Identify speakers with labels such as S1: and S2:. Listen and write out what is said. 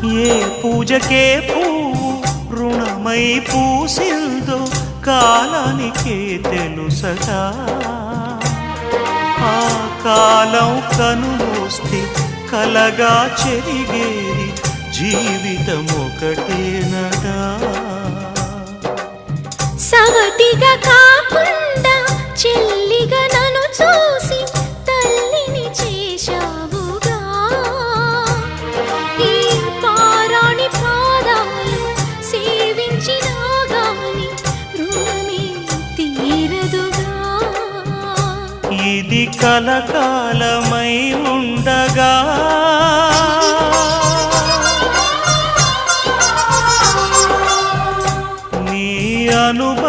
S1: ఏ పూజకే పువ్వు రుణమై పూసిందో కాలానికే తెలుసగా ఆ కాలం కనుమూస్తే కలగా చెరిగేది జీవితం ఒకటేనడా
S2: సవతిగా కాకుండా చెల్లిగా నన్ను చూసి తల్లిని చేశావుగా ఈ పారాణి పాదాలు సేవించినా గాని రుణమే తీరదుగా
S1: ఇది కలకాలమై ఉండగా నీ అనుభవం